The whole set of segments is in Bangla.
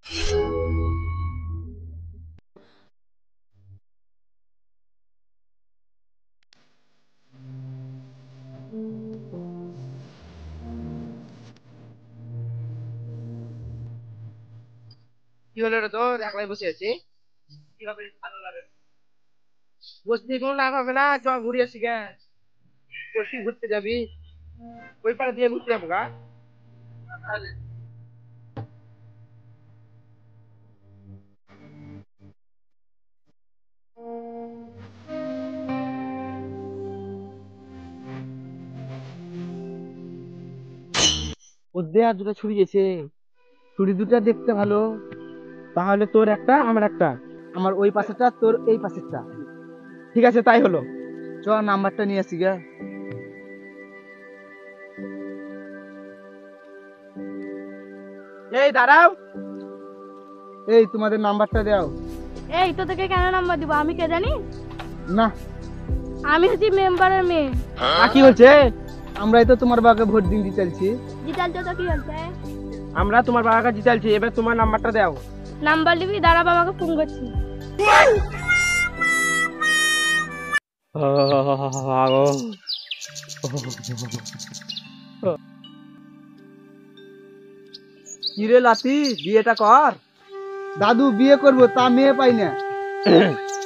কি হলো রে তোর? একলাই বসে আছি। বসতে কোনো লাভ হবে না, চ ঘুরে আসি গে। বসি ঘুরতে যাবি? ওই পাড়া দিয়ে ঘুরতে যাবো গা। ওদের আর দুটো ছুরি গেছে, ছুরি দুটা দেখতে ভালো। তাহলে তোর একটা আমার একটা, আমার ওই পাশেরটা তোর এই পাশেরটা। ঠিক আছে, তাই হলো। চ নাম্বারটা নিয়ে আসি গে। এই দাঁড়াও, এই তোমাদের নাম্বারটা দাও। এই তোদেরকে কেন নাম্বার দিব? আমি কে জানি? না। আমি হচ্ছি মেম্বারের মেয়ে। কি হচ্ছে? আমরাই তো তোমার বাবাকে ভোট দিন জিতালছি। জিতালছো তো কি হচ্ছে? আমরা তোমার বাবাকে জিতালছি, এবার তোমার নাম্বারটা দাও। নাম্বার নিবি? দাঁড়া, বাবাকে ফোন করছি। কিরে লাতি, বিয়েটা কর। দাদু বিয়ে করবো, তা মেয়ে পাই না।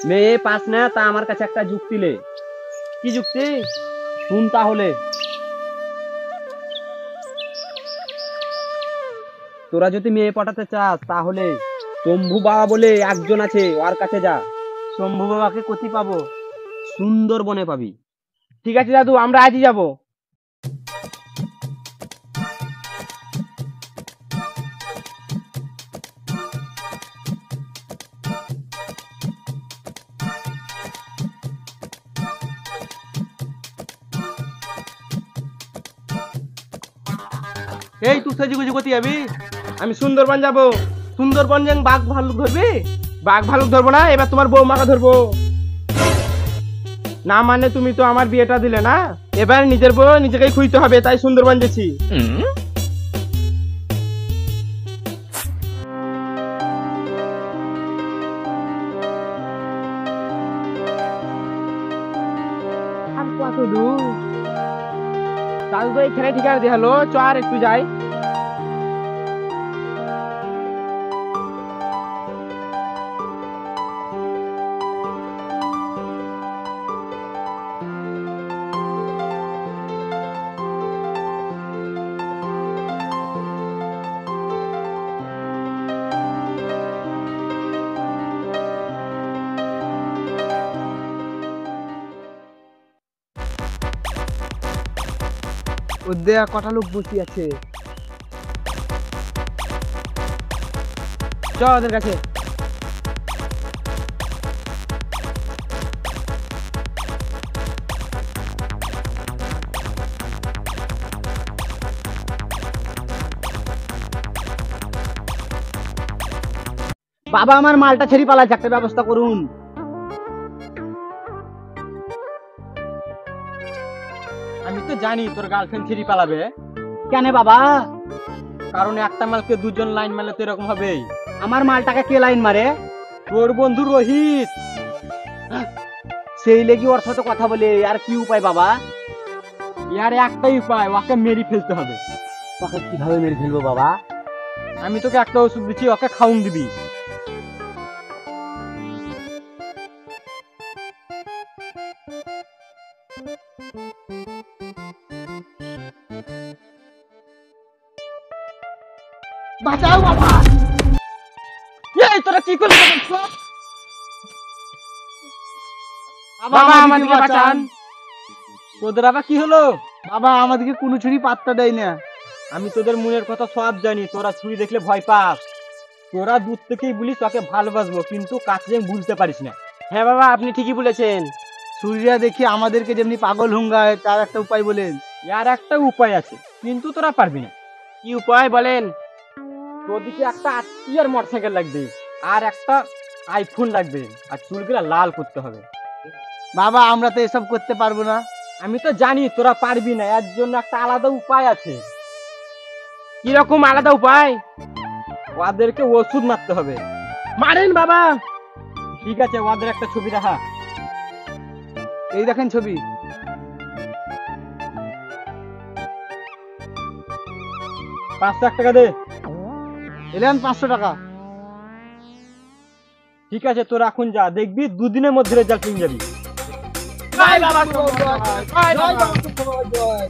মেয়ে পাস না, তা আমার কাছে একটা যুক্তি লে। কি যুক্তি? শুন তাহলে। তোরা যদি মেয়ে পটাতে চাস তাহলে শম্ভু বাবা বলে একজন আছে, ওর কাছে যা। শম্ভু বাবাকে কোথায় পাবো? সুন্দরবনে পাবি। ঠিক আছে দাদু, আমরা আজই যাবো। এই তুই সেজুগুজি কোথায় যাবি? আমি সুন্দরবন যাবো। সুন্দরবন যান বাঘ ভালুক ধরবি? বাঘ ভালুক ধরবো না, এবার তোমার বৌমাকে ধরবো। না মানে তুমি তো আমার বিয়েটা দিলে না, এবার নিজের বউ নিজেকেই খুঁজতে হবে, তাই সুন্দরবন গেছি। আর কত দূর? দাদু তো এখানে ঠিকানা দিয়ে হলো, চ আর একটু যাই। ওদের কটা লোক বসে আছে, চ ওদের কাছে। বাবা আমার মালটা ছেড়ে পালাচ্ছে, একটা ব্যবস্থা করুন। আমি তো জানি তোর গার্লফ্রেন্ড ছেড়ে পালাবে। কেন বাবা? কারণ একটা মালকে দুজন লাইন মারলে তো এরকম হবেই। আমার মালটাকে কে লাইন মারে? তোর বন্ধু রোহিত। সেই লেগে ওর সাথে কথা বলে, আর কি উপায় বাবা? ইয়ার একটাই উপায়, ওকে মেরে ফেলতে হবে। তোকে কিভাবে মেরে ফেলবো বাবা? আমি তোকে একটা ওষুধ দিচ্ছি, ওকে খাউন দিবি। বাঁচাও বাবা! এই তোরা কি করলি? বাবা আমাদেরকে বাঁচান। তোদের আবার কি হলো? বাবা আমাদেরকে কোনো ছুরি পাত্তা দেয় না। আমি তোদের মনের কথা সব জানি, তোরা ছুরি দেখলে ভয় পাস। তোরা দূর থেকেই বলিস তোকে ভালোবাসবো, কিন্তু কাছে ভুলতে পারিস না। হ্যাঁ বাবা, আপনি ঠিকই বলেছেন। ছুরিরা দেখি আমাদেরকে যেমনি পাগল হুঙ্গায়, তার একটা উপায় বলেন। আর একটা উপায় আছে, কিন্তু তোরা পারবি না। কি উপায় বলেন? তোদিকে একটা আত্মীয়ার মোটরসাইকেল লাগবে, আর একটা আইফোন লাগবে, আর চুলগুলা লাল করতে হবে। বাবা আমরা তো এসব করতে পারবো না। আমি তো জানি তোরা পারবি না, এর জন্য একটা আলাদা উপায় আছে। কিরকম আলাদা উপায়? ওদেরকে ওষুধ মারতে হবে। মারেন বাবা। ঠিক আছে, ওদের একটা ছবি দেখা। এই দেখেন ছবি। 5 লাখ টাকা দে। এলেন 500 টাকা। ঠিক আছে, তোর এখন যা, দেখবি 2 দিনের মধ্যে রেজাল্ট পেয়ে যাবি। জয় বাবা শম্ভু, জয় বাবা শম্ভু, জয়।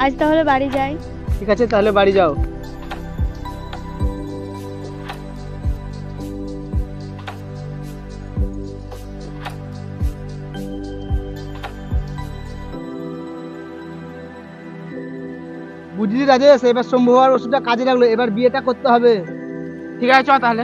আজ তাহলে বাড়ি যাই। ঠিক আছে, তাহলে বাড়ি যাও। বুঝলি রাজেশ, এবার শম্ভু হওয়ার ওষুধটা কাজে লাগলো, এবার বিয়েটা করতে হবে। ঠিক আছে, চ তাহলে।